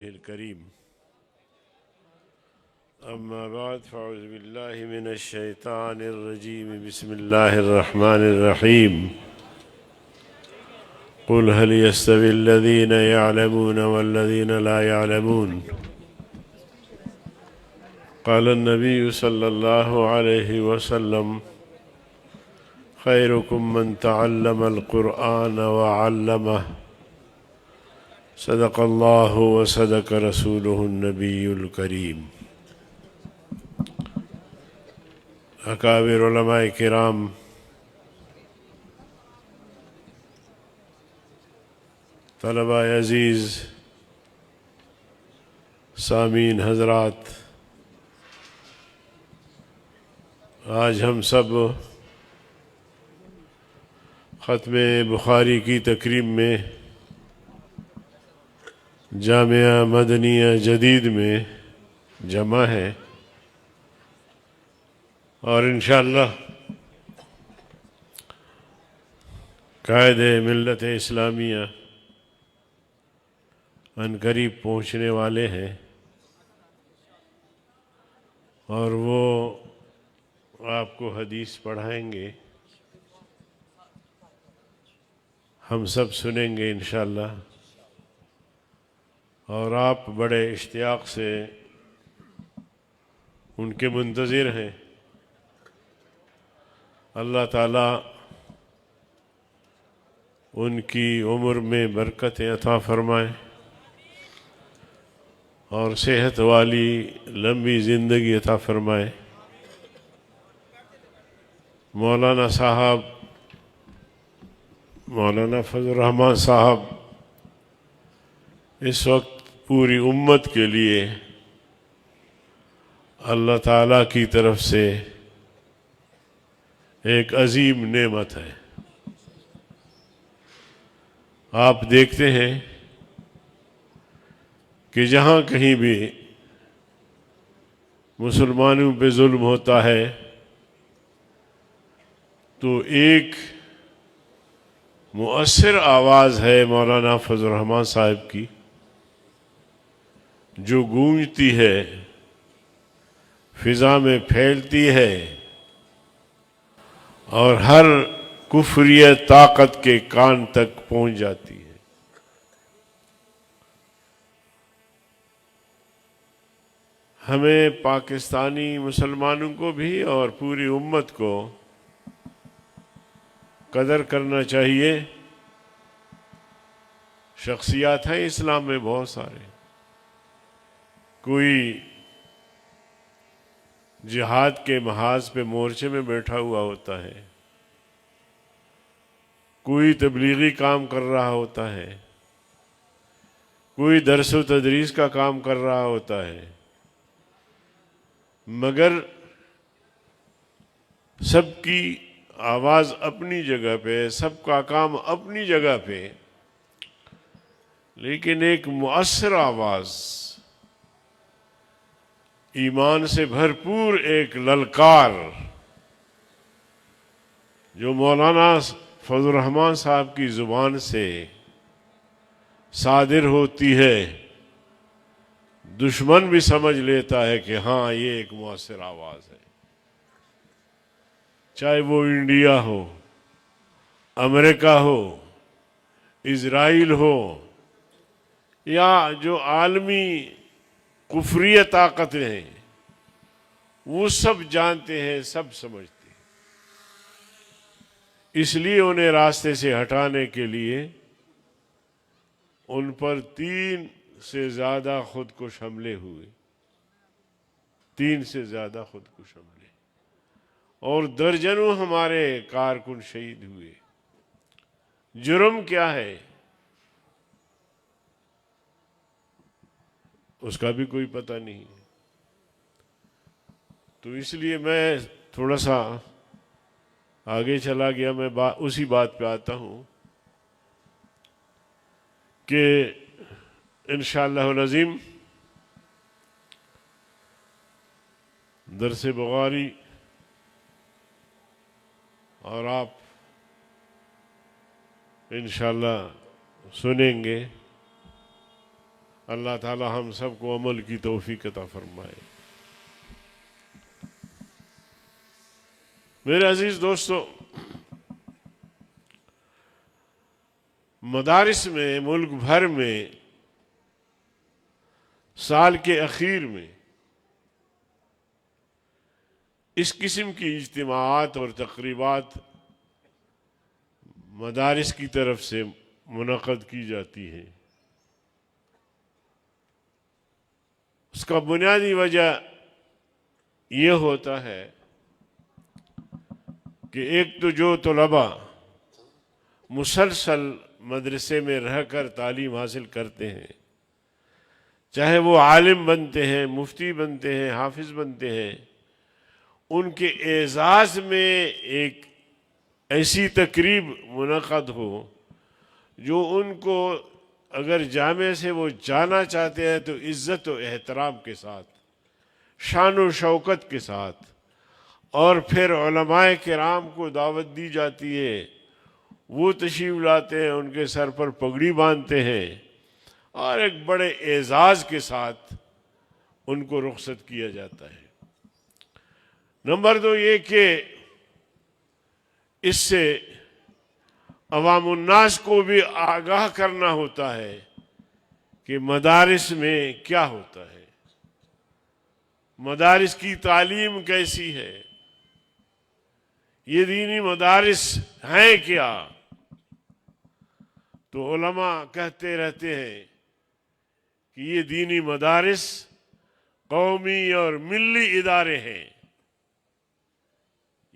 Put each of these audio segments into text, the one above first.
الكريم. أما بعد فأعوذ بالله من الشيطان الرجيم. بسم الله الرحمن الرحيم. قل هل يستوي الذين يعلمون والذين لا يعلمون. قال النبي صلى الله عليه وسلم: خيركم من تعلم القرآن وعلمه. صدق الله وصدق رسوله النبي الكريم. اکابر علماء کرام، طلباء عزیز، سامعین حضرات، آج ہم سب ختم بخاری کی تقریب میں جامعہ مدنیہ جدید میں جمع ہیں، اور انشاءاللہ قائد ملت اسلامیہ عنقریب پہنچنے والے ہیں، اور وہ آپ کو حدیث پڑھائیں گے، ہم سب سنیں گے انشاءاللہ، اور آپ بڑے اشتیاق سے ان کے منتظر ہیں۔ اللہ تعالیٰ ان کی عمر میں برکت عطا فرمائے اور صحت والی لمبی زندگی عطا فرمائے۔ مولانا صاحب، مولانا فضل الرحمان صاحب اس وقت پوری امت کے لیے اللہ تعالیٰ کی طرف سے ایک عظیم نعمت ہے۔ آپ دیکھتے ہیں کہ جہاں کہیں بھی مسلمانوں پہ ظلم ہوتا ہے تو ایک مؤثر آواز ہے مولانا فضل الرحمان صاحب کی، جو گونجتی ہے، فضا میں پھیلتی ہے اور ہر کفریہ طاقت کے کان تک پہنچ جاتی ہے۔ ہمیں پاکستانی مسلمانوں کو بھی اور پوری امت کو قدر کرنا چاہیے۔ شخصیات ہیں اسلام میں بہت سارے، کوئی جہاد کے محاذ پہ مورچے میں بیٹھا ہوا ہوتا ہے، کوئی تبلیغی کام کر رہا ہوتا ہے، کوئی درس و تدریس کا کام کر رہا ہوتا ہے، مگر سب کی آواز اپنی جگہ پہ، سب کا کام اپنی جگہ پہ، لیکن ایک مؤثر آواز، ایمان سے بھرپور ایک للکار جو مولانا فضل الرحمان صاحب کی زبان سے صادر ہوتی ہے، دشمن بھی سمجھ لیتا ہے کہ ہاں یہ ایک مؤثر آواز ہے۔ چاہے وہ انڈیا ہو، امریکہ ہو، اسرائیل ہو، یا جو عالمی کفریہ طاقتیں ہیں، وہ سب جانتے ہیں، سب سمجھتے ہیں۔ اس لیے انہیں راستے سے ہٹانے کے لیے ان پر 3 سے زیادہ خودکش حملے ہوئے، 3 سے زیادہ خودکش حملے، اور درجنوں ہمارے کارکن شہید ہوئے۔ جرم کیا ہے اس کا بھی کوئی پتہ نہیں۔ تو اس لیے میں تھوڑا سا آگے چلا گیا، میں اسی بات پہ آتا ہوں کہ انشاءاللہ العظیم درس بخاری اور آپ انشاءاللہ سنیں گے۔ اللہ تعالی ہم سب کو عمل کی توفیق عطا فرمائے۔ میرے عزیز دوستو، مدارس میں ملک بھر میں سال کے اخیر میں اس قسم کی اجتماعات اور تقریبات مدارس کی طرف سے منعقد کی جاتی ہیں۔ اس کا بنیادی وجہ یہ ہوتا ہے کہ ایک تو جو طلباء مسلسل مدرسے میں رہ کر تعلیم حاصل کرتے ہیں، چاہے وہ عالم بنتے ہیں، مفتی بنتے ہیں، حافظ بنتے ہیں، ان کے اعزاز میں ایک ایسی تقریب منعقد ہو جو ان کو اگر جامعہ سے وہ جانا چاہتے ہیں تو عزت و احترام کے ساتھ، شان و شوکت کے ساتھ، اور پھر علماء کرام کو دعوت دی جاتی ہے، وہ تشریف لاتے ہیں، ان کے سر پر پگڑی باندھتے ہیں اور ایک بڑے اعزاز کے ساتھ ان کو رخصت کیا جاتا ہے۔ نمبر 2 یہ کہ اس سے عوام الناس کو بھی آگاہ کرنا ہوتا ہے کہ مدارس میں کیا ہوتا ہے، مدارس کی تعلیم کیسی ہے، یہ دینی مدارس ہیں کیا۔ تو علماء کہتے رہتے ہیں کہ یہ دینی مدارس قومی اور ملی ادارے ہیں،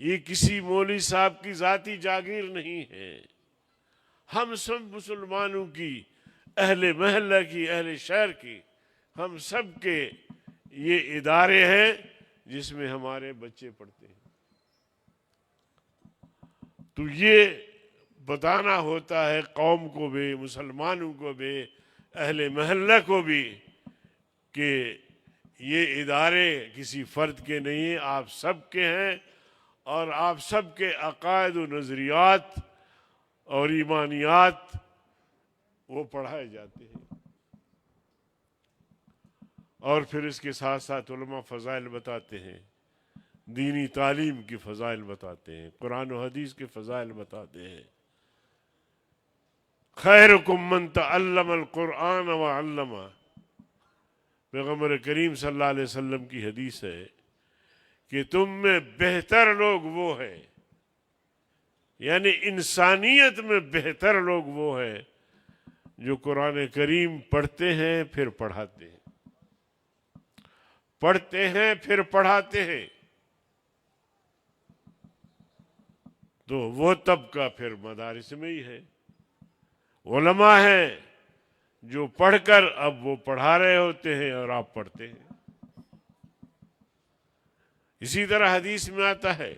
یہ کسی مولوی صاحب کی ذاتی جاگیر نہیں ہے، ہم سب مسلمانوں کی، اہل محلہ کی، اہل شہر کی، ہم سب کے یہ ادارے ہیں جس میں ہمارے بچے پڑھتے ہیں۔ تو یہ بتانا ہوتا ہے قوم کو بھی، مسلمانوں کو بھی، اہل محلہ کو بھی کہ یہ ادارے کسی فرد کے نہیں ہیں، آپ سب کے ہیں، اور آپ سب کے عقائد و نظریات اور ایمانیات وہ پڑھائے جاتے ہیں۔ اور پھر اس کے ساتھ ساتھ علماء فضائل بتاتے ہیں، دینی تعلیم کی فضائل بتاتے ہیں، قرآن و حدیث کے فضائل بتاتے ہیں۔ خیرکم من تعلم القرآن وعلمہ، پیغمبر کریم صلی اللہ علیہ وسلم کی حدیث ہے کہ تم میں بہتر لوگ وہ ہیں، یعنی انسانیت میں بہتر لوگ وہ ہیں جو قرآن کریم پڑھتے ہیں پھر پڑھاتے ہیں، پڑھتے ہیں پھر پڑھاتے ہیں۔ تو وہ طبقہ پھر مدارس میں ہی ہے، علماء ہیں جو پڑھ کر اب وہ پڑھا رہے ہوتے ہیں اور آپ پڑھتے ہیں۔ اسی طرح حدیث میں آتا ہے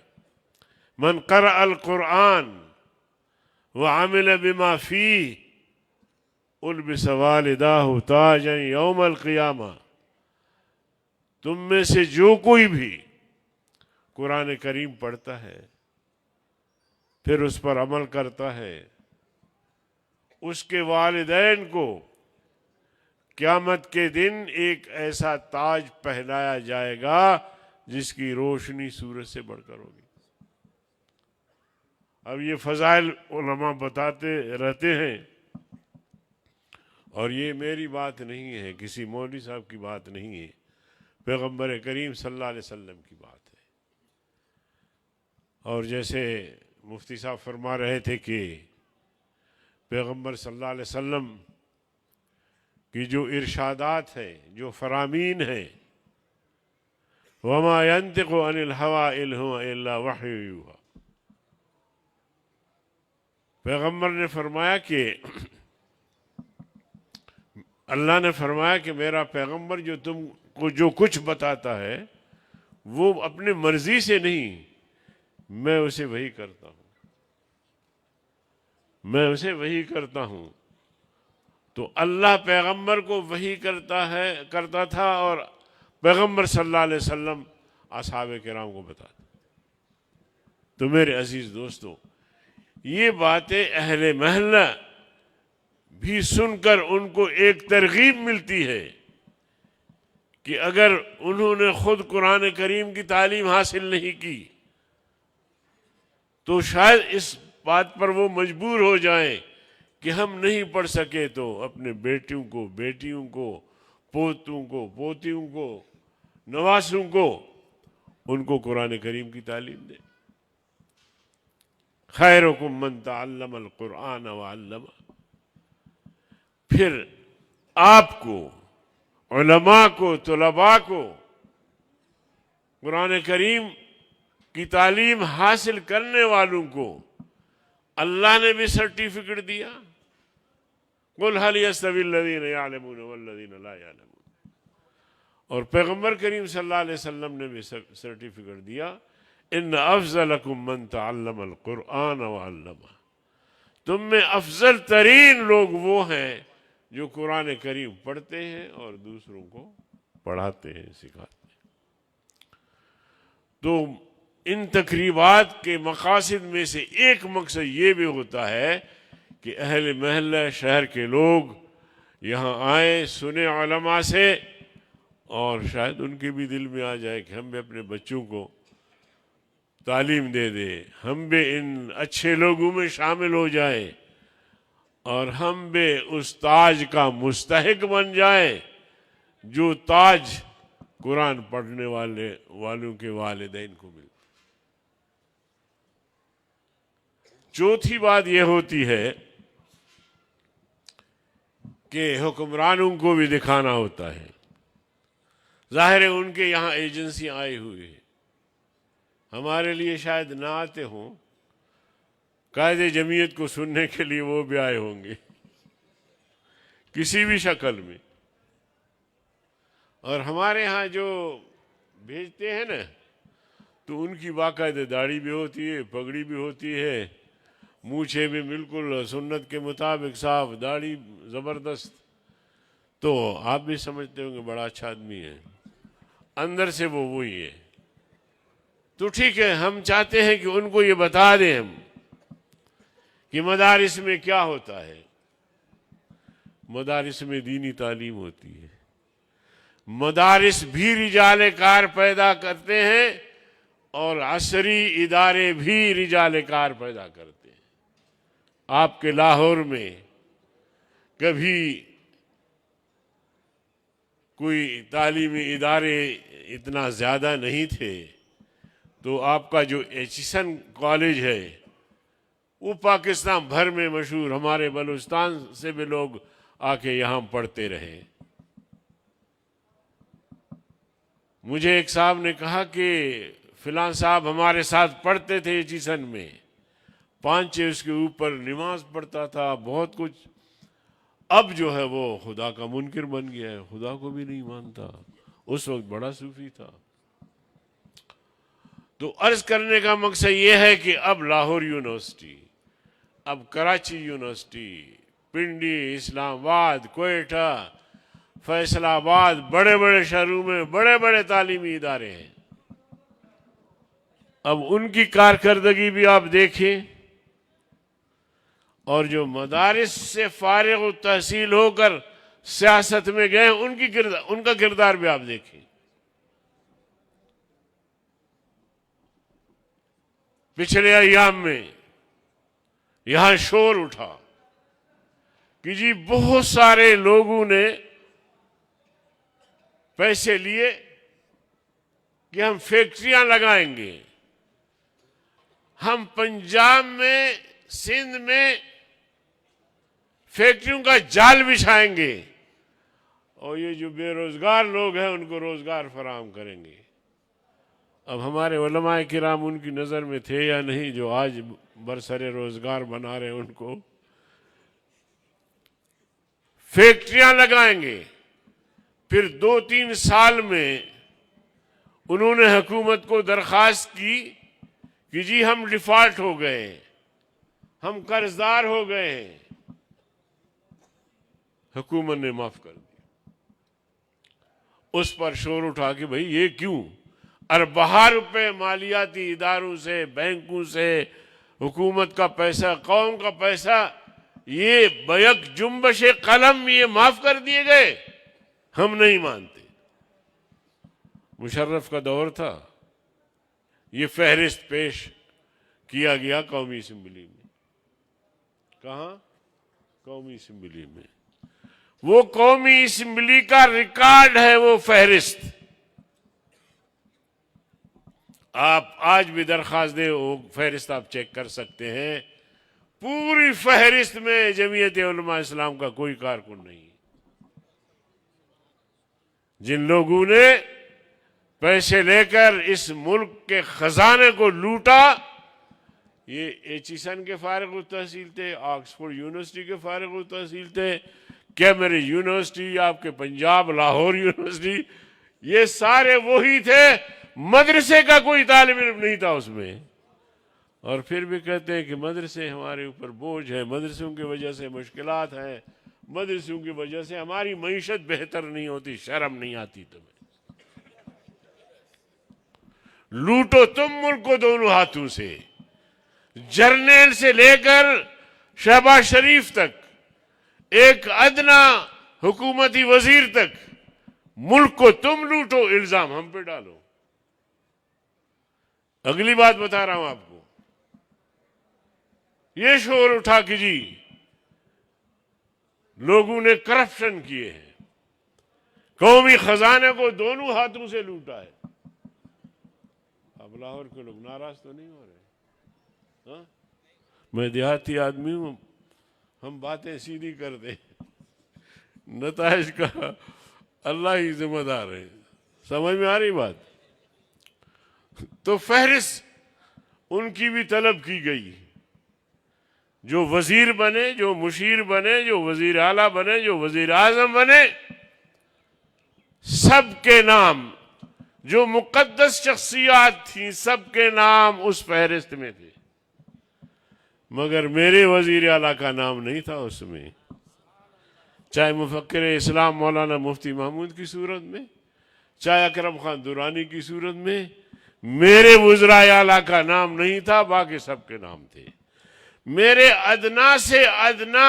من قرأ القرآن وعمل بما فیہ البس والداہ تاجا یوم القیامہ، تم میں سے جو کوئی بھی قرآن کریم پڑھتا ہے پھر اس پر عمل کرتا ہے، اس کے والدین کو قیامت کے دن ایک ایسا تاج پہنایا جائے گا جس کی روشنی سورج سے بڑھ کر ہوگی۔ اب یہ فضائل علماء بتاتے رہتے ہیں، اور یہ میری بات نہیں ہے، کسی مولوی صاحب کی بات نہیں ہے، پیغمبر کریم صلی اللہ علیہ وسلم کی بات ہے۔ اور جیسے مفتی صاحب فرما رہے تھے کہ پیغمبر صلی اللہ علیہ وسلم کی جو ارشادات ہیں، جو فرامین ہیں، وَمَا يَنْتِقُ عَنِ الْهَوَىٰ إِنْ هُوَ إِلَّا وَحْيٌ يُوحَىٰ، پیغمبر نے فرمایا کہ اللہ نے فرمایا کہ میرا پیغمبر جو تم کو جو کچھ بتاتا ہے وہ اپنے مرضی سے نہیں، میں اسے وحی کرتا ہوں، میں اسے وحی کرتا ہوں۔ تو اللہ پیغمبر کو وحی کرتا تھا، اور پیغمبر صلی اللہ علیہ وسلم اصحاب کرام کو بتاتا۔ تو میرے عزیز دوستو، یہ باتیں اہل محلہ بھی سن کر ان کو ایک ترغیب ملتی ہے کہ اگر انہوں نے خود قرآن کریم کی تعلیم حاصل نہیں کی تو شاید اس بات پر وہ مجبور ہو جائیں کہ ہم نہیں پڑھ سکے تو اپنے بیٹیوں کو، بیٹیوں کو، پوتوں کو، پوتیوں کو، نواسوں کو ان کو قرآن کریم کی تعلیم دیں۔ خیرکم من تعلم القرآن وعلمہ۔ پھر آپ کو، علماء کو، طلباء کو قرآن کریم کی تعلیم حاصل کرنے والوں کو اللہ نے بھی سرٹیفکیٹ دیا، قل هل يستوي الذين يعلمون والذين لا يعلمون، اور پیغمبر کریم صلی اللہ علیہ وسلم نے بھی سرٹیفکیٹ دیا، ان افضلکم من تعلم القرآن وعلمہ، تم میں افضل ترین لوگ وہ ہیں جو قرآن کریم پڑھتے ہیں اور دوسروں کو پڑھاتے ہیں، سکھاتے ہیں۔ تو ان تقریبات کے مقاصد میں سے ایک مقصد یہ بھی ہوتا ہے کہ اہل محلہ شہر کے لوگ یہاں آئیں، سنیں علماء سے، اور شاید ان کے بھی دل میں آ جائے کہ ہم بھی اپنے بچوں کو تعلیم دے دیں، ہم بھی ان اچھے لوگوں میں شامل ہو جائیں، اور ہم بھی اس تاج کا مستحق بن جائیں جو تاج قرآن پڑھنے والوں کے والدین کو ملتا۔ چوتھی بات یہ ہوتی ہے کہ حکمرانوں کو بھی دکھانا ہوتا ہے۔ ظاہر ہے ان کے یہاں ایجنسی آئی ہوئی ہے، ہمارے لیے شاید نہ آتے ہوں، قائد جمعیت کو سننے کے لیے وہ بھی آئے ہوں گے کسی بھی شکل میں، اور ہمارے ہاں جو بھیجتے ہیں نا تو ان کی باقاعدہ داڑھی بھی ہوتی ہے، پگڑی بھی ہوتی ہے، مونچھیں بھی بالکل سنت کے مطابق صاف، داڑھی زبردست، تو آپ بھی سمجھتے ہوں گے بڑا اچھا آدمی ہے، اندر سے وہ وہی ہے۔ تو ٹھیک ہے، ہم چاہتے ہیں کہ ان کو یہ بتا دیں ہم کہ مدارس میں کیا ہوتا ہے۔ مدارس میں دینی تعلیم ہوتی ہے، مدارس بھی رجال کار پیدا کرتے ہیں اور عصری ادارے بھی رجال کار پیدا کرتے ہیں۔ آپ کے لاہور میں کبھی کوئی تعلیمی ادارے اتنا زیادہ نہیں تھے، تو آپ کا جو ایچسن کالج ہے وہ پاکستان بھر میں مشہور، ہمارے بلوچستان سے بھی لوگ آ کے یہاں پڑھتے رہے۔ مجھے ایک صاحب نے کہا کہ فلاں صاحب ہمارے ساتھ پڑھتے تھے ایچسن میں، 5 اس کے اوپر نماز پڑھتا تھا، بہت کچھ، اب جو ہے وہ خدا کا منکر بن گیا ہے، خدا کو بھی نہیں مانتا، اس وقت بڑا صوفی تھا۔ تو عرض کرنے کا مقصد یہ ہے کہ اب لاہور یونیورسٹی، اب کراچی یونیورسٹی، پنڈی، اسلام آباد، کوئٹہ، فیصل آباد، بڑے بڑے شہروں میں بڑے بڑے تعلیمی ادارے ہیں۔ اب ان کی کارکردگی بھی آپ دیکھیں، اور جو مدارس سے فارغ التحصیل ہو کر سیاست میں گئے ان کا کردار بھی آپ دیکھیں۔ پچھلے ایام میں یہاں شور اٹھا کہ جی بہت سارے لوگوں نے پیسے لیے کہ ہم فیکٹریاں لگائیں گے، ہم پنجاب میں، سندھ میں فیکٹریوں کا جال بچھائیں گے، اور یہ جو بے روزگار لوگ ہیں ان کو روزگار فراہم کریں گے۔ اب ہمارے علماء کرام ان کی نظر میں تھے یا نہیں جو آج برسر روزگار بنا رہے ہیں ان کو؟ فیکٹریاں لگائیں گے، پھر 2-3 سال میں انہوں نے حکومت کو درخواست کی کہ جی ہم ڈیفالٹ ہو گئے، ہم قرضدار ہو گئے ہیں، حکومت نے معاف کر دیا۔ اس پر شور اٹھا کہ بھئی یہ کیوں؟ ارباں روپے مالیاتی اداروں سے، بینکوں سے، حکومت کا پیسہ، قوم کا پیسہ یہ بیک جنبش قلم یہ معاف کر دیے گئے؟ ہم نہیں مانتے۔ مشرف کا دور تھا، یہ فہرست پیش کیا گیا قومی اسمبلی میں۔ کہاں؟ قومی اسمبلی میں۔ وہ قومی اسمبلی کا ریکارڈ ہے وہ فہرست۔ آپ آج بھی درخواست دیں، وہ فہرست آپ چیک کر سکتے ہیں، پوری فہرست میں جمعیت علماء اسلام کا کوئی کارکن نہیں۔ جن لوگوں نے پیسے لے کر اس ملک کے خزانے کو لوٹا، یہ ایچیسن کے فارغ التحصیل تھے، آکسفورڈ یونیورسٹی کے فارغ التحصیل تھے، کیمبرج یونیورسٹی، آپ کے پنجاب لاہور یونیورسٹی، یہ سارے وہی تھے، مدرسے کا کوئی طالب علم نہیں تھا اس میں۔ اور پھر بھی کہتے ہیں کہ مدرسے ہمارے اوپر بوجھ ہے، مدرسوں کی وجہ سے مشکلات ہیں، مدرسوں کی وجہ سے ہماری معیشت بہتر نہیں ہوتی۔ شرم نہیں آتی تمہیں؟ لوٹو تم ملک کو دونوں ہاتھوں سے، جرنیل سے لے کر شہباز شریف تک، ایک ادنا حکومتی وزیر تک، ملک کو تم لوٹو، الزام ہم پہ ڈالو۔ اگلی بات بتا رہا ہوں آپ کو، یہ شور اٹھا کہ جی لوگوں نے کرپشن کیے ہیں، قومی خزانے کو دونوں ہاتھوں سے لوٹا ہے۔ اب لاہور کے لوگ ناراض تو نہیں ہو رہے؟ ہاں، میں دیہاتی آدمی ہوں، ہم باتیں سیدھی کر دیں، نتائج کا اللہ ہی ذمہ دار ہے۔ سمجھ میں آ رہی بات؟ تو فہرست ان کی بھی طلب کی گئی، جو وزیر بنے، جو مشیر بنے، جو وزیر اعلیٰ بنے، جو وزیر اعظم بنے، سب کے نام، جو مقدس شخصیات تھیں، سب کے نام اس فہرست میں تھے، مگر میرے وزیر اعلیٰ کا نام نہیں تھا اس میں۔ چاہے مفکر اسلام مولانا مفتی محمود کی صورت میں، چاہے اکرم خان درانی کی صورت میں، میرے وزراء اعلیٰ کا نام نہیں تھا، باقی سب کے نام تھے۔ میرے ادنا سے ادنا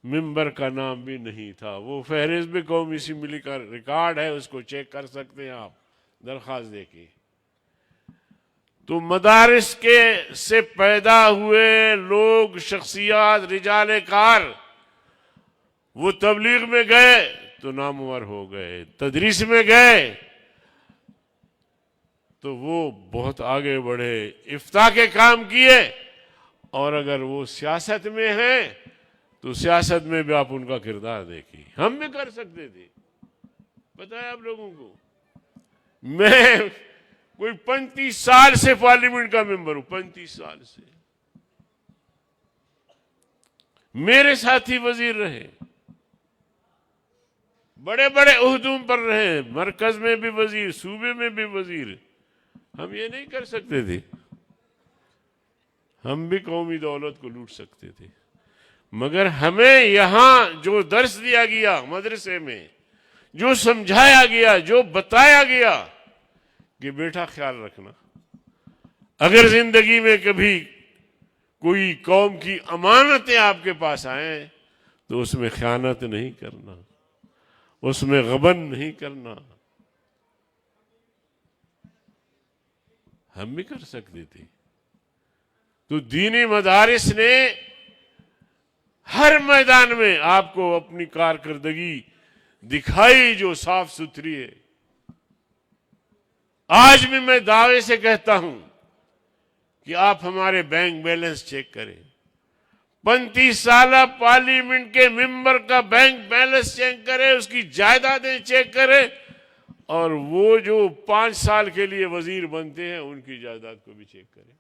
ممبر کا نام بھی نہیں تھا۔ وہ فہرست بھی قومی اسمبلی کا ریکارڈ ہے، اس کو چیک کر سکتے ہیں آپ، درخواست دے کے۔ تو مدارس کے سے پیدا ہوئے لوگ، شخصیات، رجال کار، وہ تبلیغ میں گئے تو نامور ہو گئے، تدریس میں گئے تو وہ بہت آگے بڑھے، افتاء کے کام کیے، اور اگر وہ سیاست میں ہیں تو سیاست میں بھی آپ ان کا کردار دیکھیں۔ ہم بھی کر سکتے تھے، پتہ ہے آپ لوگوں کو، میں کوئی 35 سال سے پارلیمنٹ کا ممبر ہوں، 35 سال سے، میرے ساتھی وزیر رہے، بڑے بڑے عہدوں پر رہے، مرکز میں بھی وزیر، صوبے میں بھی وزیر۔ ہم یہ نہیں کر سکتے تھے؟ ہم بھی قومی دولت کو لوٹ سکتے تھے، مگر ہمیں یہاں جو درس دیا گیا مدرسے میں، جو سمجھایا گیا، جو بتایا گیا کہ بیٹا خیال رکھنا، اگر زندگی میں کبھی کوئی قوم کی امانتیں آپ کے پاس آئیں تو اس میں خیانت نہیں کرنا، اس میں غبن نہیں کرنا۔ ہم بھی کر سکتے تھے۔ تو دینی مدارس نے ہر میدان میں آپ کو اپنی کارکردگی دکھائی جو صاف ستھری ہے۔ آج بھی میں دعوے سے کہتا ہوں کہ آپ ہمارے بینک بیلنس چیک کریں، 35 سالہ پارلیمنٹ کے ممبر کا بینک بیلنس چیک کریں، اس کی جائیدادیں چیک کریں، اور وہ جو 5 سال کے لیے وزیر بنتے ہیں ان کی جائیداد کو بھی چیک کریں۔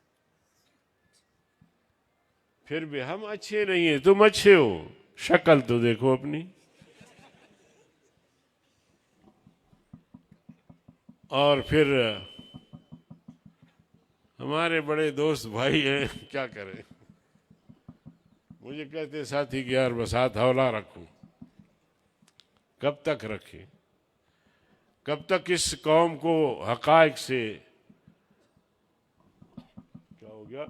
پھر بھی ہم اچھے نہیں ہیں، تم اچھے ہو، شکل تو دیکھو اپنی۔ اور پھر ہمارے بڑے دوست بھائی ہیں، کیا کریں، مجھے کہتے ساتھی کہ یار بس ہاتھ ہولا رکھو۔ کب تک رکھیں؟ کب تک اس قوم کو حقائق سے، کیا ہو گیا،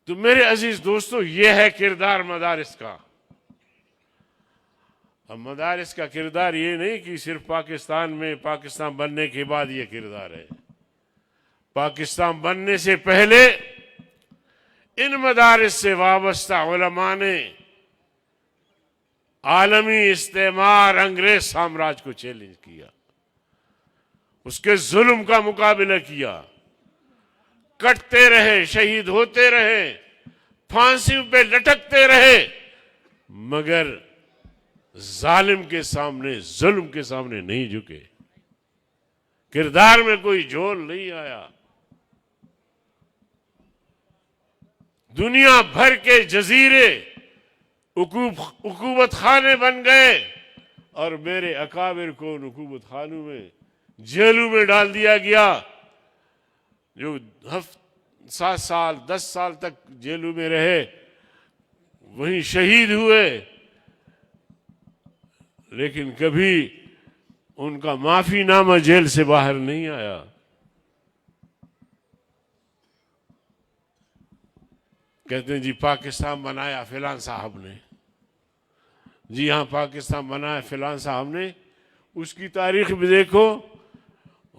تو میرے عزیز دوستو، یہ ہے کردار مدارس کا۔ اب مدارس کا کردار یہ نہیں کہ صرف پاکستان میں پاکستان بننے کے بعد یہ کردار ہے۔ پاکستان بننے سے پہلے ان مدارس سے وابستہ علماء نے عالمی استعمار انگریز سامراج کو چیلنج کیا، اس کے ظلم کا مقابلہ کیا، کٹتے رہے، شہید ہوتے رہے، پھانسیوں پہ لٹکتے رہے، مگر ظالم کے سامنے، ظلم کے سامنے نہیں جھکے۔ کردار میں کوئی جھول نہیں آیا۔ دنیا بھر کے جزیرے عقوبت خانے بن گئے، اور میرے اکابر کو ان عقوبت خانوں میں، جیلوں میں ڈال دیا گیا۔ جو 7 سال 10 سال تک جیلوں میں رہے، وہیں شہید ہوئے، لیکن کبھی ان کا معافی نامہ جیل سے باہر نہیں آیا۔ کہتے ہیں جی پاکستان بنایا فلاں صاحب نے، جی ہاں پاکستان بنایا فلاں صاحب نے۔ اس کی تاریخ بھی دیکھو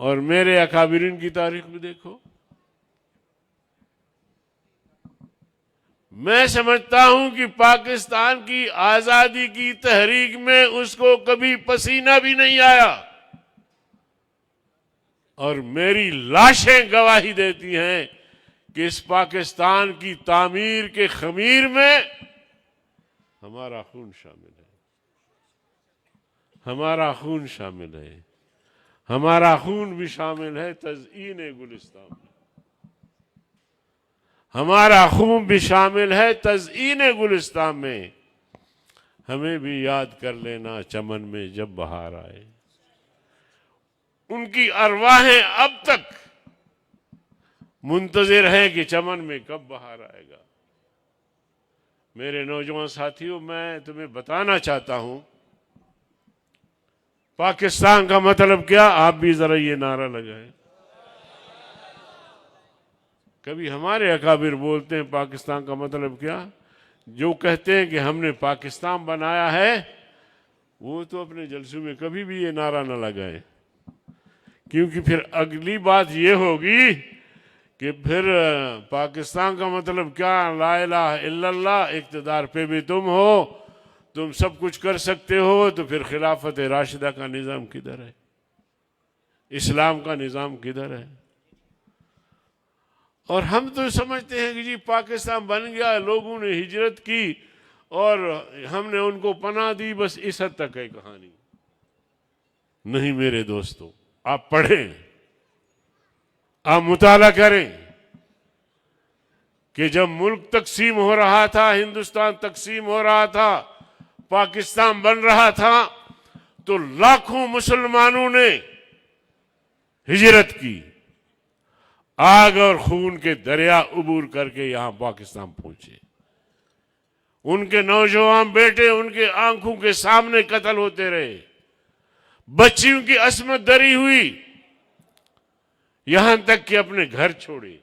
اور میرے اکابرین کی تاریخ بھی دیکھو۔ میں سمجھتا ہوں کہ پاکستان کی آزادی کی تحریک میں اس کو کبھی پسینہ بھی نہیں آیا، اور میری لاشیں گواہی دیتی ہیں کہ اس پاکستان کی تعمیر کے خمیر میں ہمارا خون شامل ہے، ہمارا خون شامل ہے، ہمارا خون بھی شامل ہے تزئین گلستان میں، ہمارا خون بھی شامل ہے تزئین گلستان میں۔ ہمیں بھی یاد کر لینا چمن میں جب بہار آئے۔ ان کی ارواحیں اب تک منتظر ہیں کہ چمن میں کب بہار آئے گا۔ میرے نوجوان ساتھیوں، میں تمہیں بتانا چاہتا ہوں پاکستان کا مطلب کیا۔ آپ بھی ذرا یہ نعرہ لگائیں۔ کبھی ہمارے اکابر بولتے ہیں پاکستان کا مطلب کیا، جو کہتے ہیں کہ ہم نے پاکستان بنایا ہے، وہ تو اپنے جلسوں میں کبھی بھی یہ نعرہ نہ لگائیں، کیونکہ پھر اگلی بات یہ ہوگی کہ پھر پاکستان کا مطلب کیا، لا الہ الا اللہ، اقتدار پہ بھی تم ہو، تم سب کچھ کر سکتے ہو، تو پھر خلافت راشدہ کا نظام کدھر ہے، اسلام کا نظام کدھر ہے؟ اور ہم تو سمجھتے ہیں کہ جی پاکستان بن گیا، لوگوں نے ہجرت کی اور ہم نے ان کو پناہ دی، بس اس حد تک ہے کہانی۔ نہیں میرے دوستو، آپ پڑھیں، آپ مطالعہ کریں کہ جب ملک تقسیم ہو رہا تھا، ہندوستان تقسیم ہو رہا تھا، پاکستان بن رہا تھا، تو لاکھوں مسلمانوں نے ہجرت کی، آگ اور خون کے دریا عبور کر کے یہاں پاکستان پہنچے۔ ان کے نوجوان بیٹے ان کے آنکھوں کے سامنے قتل ہوتے رہے، بچیوں کی عصمت دری ہوئی، یہاں تک کہ اپنے گھر چھوڑے،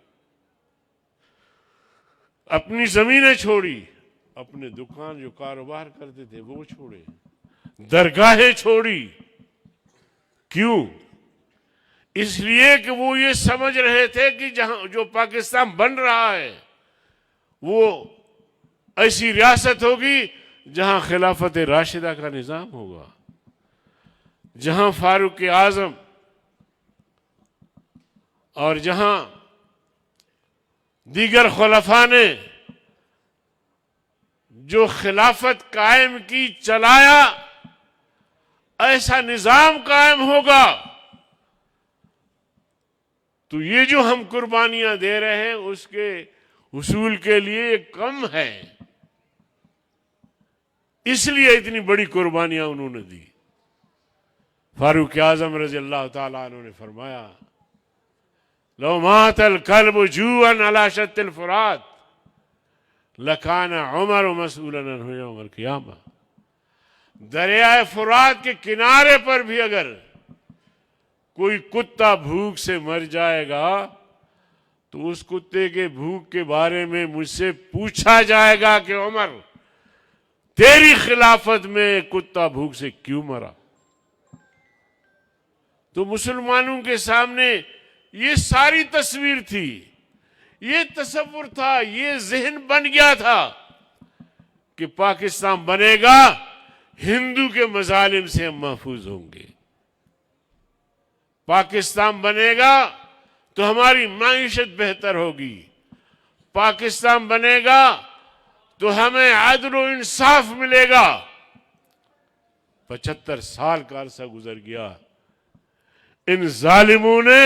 اپنی زمینیں چھوڑی، اپنے دکان جو کاروبار کرتے تھے وہ چھوڑے، درگاہیں چھوڑی۔ کیوں؟ اس لیے کہ وہ یہ سمجھ رہے تھے کہ جہاں جو پاکستان بن رہا ہے وہ ایسی ریاست ہوگی جہاں خلافت راشدہ کا نظام ہوگا، جہاں فاروق اعظم اور جہاں دیگر خلفاء نے جو خلافت قائم کی، چلایا، ایسا نظام قائم ہوگا۔ تو یہ جو ہم قربانیاں دے رہے ہیں اس کے حصول کے لیے کم ہے، اس لیے اتنی بڑی قربانیاں انہوں نے دی۔ فاروق اعظم رضی اللہ تعالیٰ عنہ نے فرمایا، لو مات الکلب جوعا علی شط الفرات لکان عمر مسئولا عنہ یوم القیامہ۔ دریائے فرات کے کنارے پر بھی اگر کوئی کتا بھوک سے مر جائے گا تو اس کتے کے بھوک کے بارے میں مجھ سے پوچھا جائے گا کہ عمر تیری خلافت میں کتا بھوک سے کیوں مرا؟ تو مسلمانوں کے سامنے یہ ساری تصویر تھی، یہ تصور تھا، یہ ذہن بن گیا تھا کہ پاکستان بنے گا، ہندو کے مظالم سے ہم محفوظ ہوں گے، پاکستان بنے گا تو ہماری معیشت بہتر ہوگی، پاکستان بنے گا تو ہمیں عدل و انصاف ملے گا۔ 75 سال کا عرصہ گزر گیا، ان ظالموں نے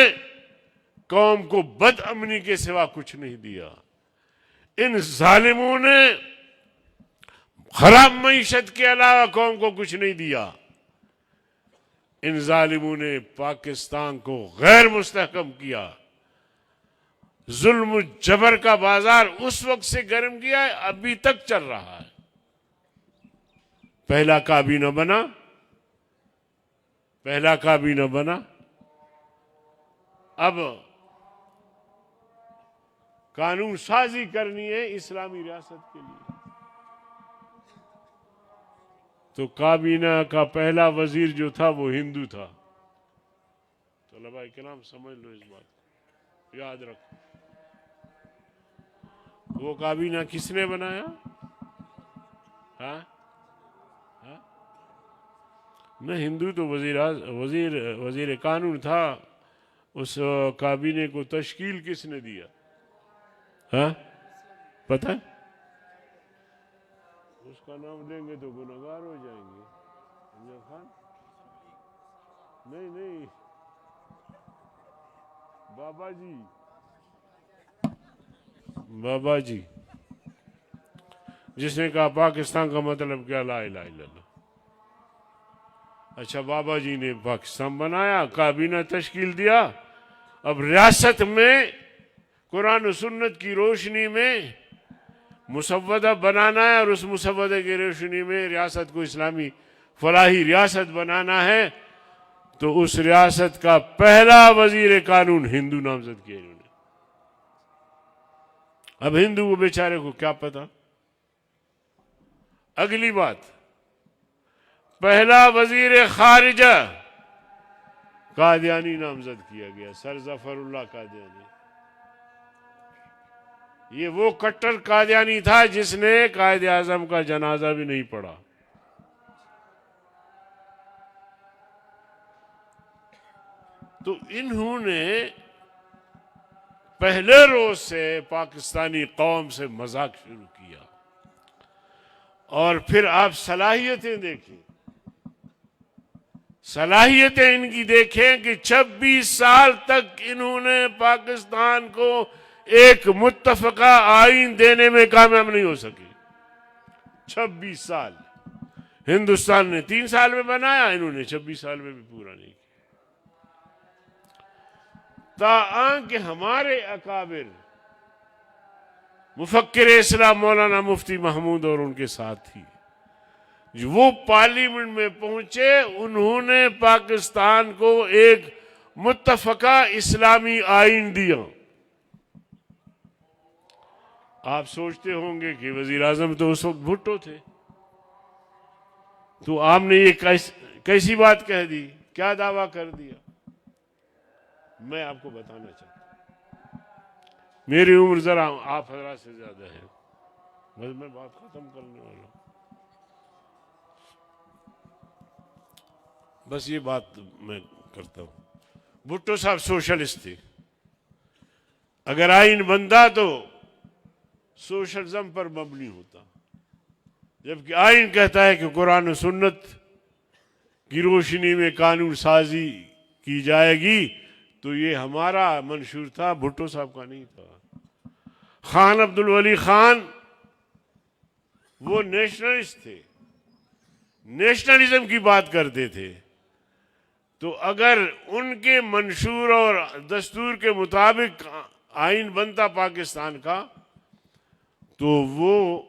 قوم کو بد امنی کے سوا کچھ نہیں دیا، ان ظالموں نے خراب معیشت کے علاوہ قوم کو کچھ نہیں دیا، ان ظالموں نے پاکستان کو غیر مستحکم کیا، ظلم و جبر کا بازار اس وقت سے گرم کیا ہے، ابھی تک چل رہا ہے۔ پہلا کابینہ بنا، پہلا کابینہ بنا، اب قانون سازی کرنی ہے اسلامی ریاست کے لیے، تو کابینہ کا پہلا وزیر جو تھا وہ ہندو تھا۔ طلباء کرام سمجھ لو اس بات کو، یاد رکھو۔ وہ کابینہ کس نے بنایا؟ ہاں نہ ہندو تو وزیر قانون تھا، اس کابینہ کو تشکیل کس نے دیا؟ ہاں پتہ ہے؟ اس کا نام لیں گے تو گنہگار ہو جائیں گے۔ امجد خان؟ نہیں، بابا جی جس نے کہا پاکستان کا مطلب کیا، لا الہ الا اللہ۔ اچھا، بابا جی نے پاکستان بنایا، کابینہ تشکیل دیا، اب ریاست میں قرآن و سنت کی روشنی میں مسودہ بنانا ہے، اور اس مسودہ کی روشنی میں ریاست کو اسلامی فلاحی ریاست بنانا ہے، تو اس ریاست کا پہلا وزیر قانون ہندو نامزد کیا انہوں نے۔ اب ہندو کو بیچارے کو کیا پتا۔ اگلی بات، پہلا وزیر خارجہ قادیانی نامزد کیا گیا، سر ظفر اللہ قادیانی۔ یہ وہ کٹر قادیانی تھا جس نے قائد اعظم کا جنازہ بھی نہیں پڑھا۔ تو انہوں نے پہلے روز سے پاکستانی قوم سے مذاق شروع کیا، اور پھر آپ صلاحیتیں دیکھیں، صلاحیتیں ان کی دیکھیں کہ 26 سال تک انہوں نے پاکستان کو ایک متفقہ آئین دینے میں کامیاب نہیں ہو سکے۔ 26 سال ہندوستان نے 3 سال میں بنایا، انہوں نے 26 سال میں بھی پورا نہیں کیا، تاہم کہ ہمارے اکابر مفکر اسلام مولانا مفتی محمود اور ان کے ساتھی وہ پارلیمنٹ میں پہنچے، انہوں نے پاکستان کو ایک متفقہ اسلامی آئین دیا۔ آپ سوچتے ہوں گے کہ وزیر اعظم تو اس وقت بھٹو تھے، تو آپ نے یہ کیسی بات کہہ دی، کیا دعویٰ کر دیا؟ میں آپ کو بتانا چاہتا ہوں، میری عمر ذرا آپ حضرات سے زیادہ ہے، بس میں بات ختم کرنے والا ہوں، بس یہ بات میں کرتا ہوں۔ بھٹو صاحب سوشلسٹ تھے، اگر آئین بنتا تو سوشلزم پر مبنی ہوتا، جبکہ آئین کہتا ہے کہ قرآن و سنت کی روشنی میں قانون سازی کی جائے گی، تو یہ ہمارا منشور تھا، بھٹو صاحب کا نہیں تھا۔ خان عبدالولی خان وہ نیشنلسٹ تھے، نیشنلزم کی بات کرتے تھے، تو اگر ان کے منشور اور دستور کے مطابق آئین بنتا پاکستان کا تو وہ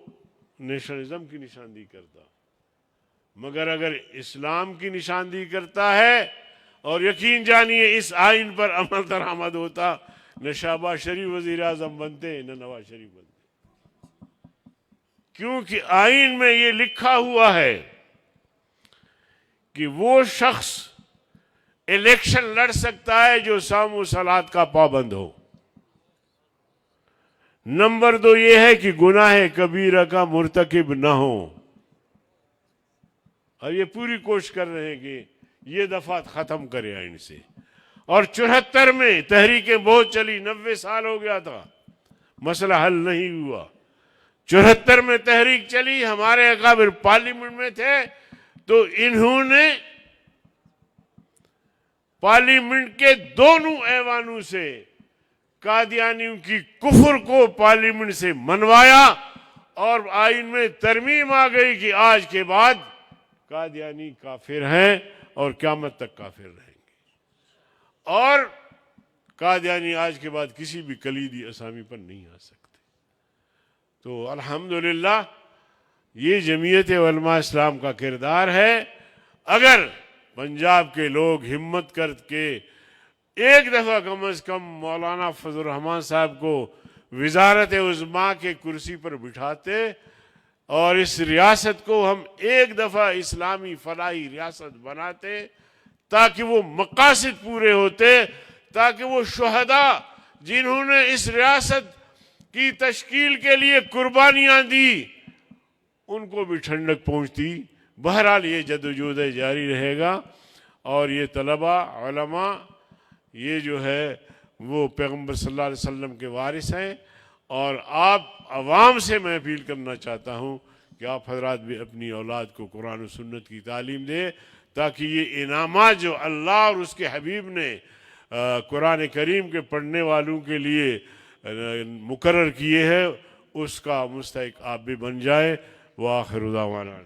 نیشنلزم کی نشاندہی کرتا، مگر اگر اسلام کی نشاندہی کرتا ہے، اور یقین جانیے اس آئین پر عمل درآمد ہوتا نہ شہباز شریف وزیر اعظم بنتے نہ نواز شریف بنتے، کیونکہ آئین میں یہ لکھا ہوا ہے کہ وہ شخص الیکشن لڑ سکتا ہے جو صوم و صلات کا پابند ہو۔ نمبر 2 یہ ہے کہ گناہ کبیرہ کا مرتکب نہ ہو، اور یہ پوری کوشش کر رہے ہیں کہ یہ دفعات ختم کرے آئین سے۔ اور 74 میں تحریکیں بہت چلی، 90 سال ہو گیا تھا، مسئلہ حل نہیں ہوا۔ 74 میں تحریک چلی، ہمارے اکابر پارلیمنٹ میں تھے، تو انہوں نے پارلیمنٹ کے دونوں ایوانوں سے قادیانیوں کی کفر کو پارلیمنٹ سے منوایا، اور آئین میں ترمیم آ گئی کہ آج کے بعد قادیانی کافر ہیں اور قیامت تک کافر رہیں گے، اور قادیانی آج کے بعد کسی بھی کلیدی اسامی پر نہیں آ سکتے۔ تو الحمدللہ یہ جمعیت علماء اسلام کا کردار ہے۔ اگر پنجاب کے لوگ ہمت کر کے ایک دفعہ کم از کم مولانا فضل الرحمان صاحب کو وزارت عظمیٰ کے کرسی پر بٹھاتے اور اس ریاست کو ہم ایک دفعہ اسلامی فلاحی ریاست بناتے، تاکہ وہ مقاصد پورے ہوتے، تاکہ وہ شہداء جنہوں نے اس ریاست کی تشکیل کے لیے قربانیاں دی ان کو بھی ٹھنڈک پہنچتی۔ بہرحال یہ جدوجہد جاری رہے گا، اور یہ طلباء علماء یہ جو ہے وہ پیغمبر صلی اللہ علیہ وسلم کے وارث ہیں، اور آپ عوام سے میں اپیل کرنا چاہتا ہوں کہ آپ حضرات بھی اپنی اولاد کو قرآن و سنت کی تعلیم دیں، تاکہ یہ انعامات جو اللہ اور اس کے حبیب نے قرآن کریم کے پڑھنے والوں کے لیے مقرر کیے ہیں اس کا مستحق آپ بھی بن جائے۔ وآخر دعوانا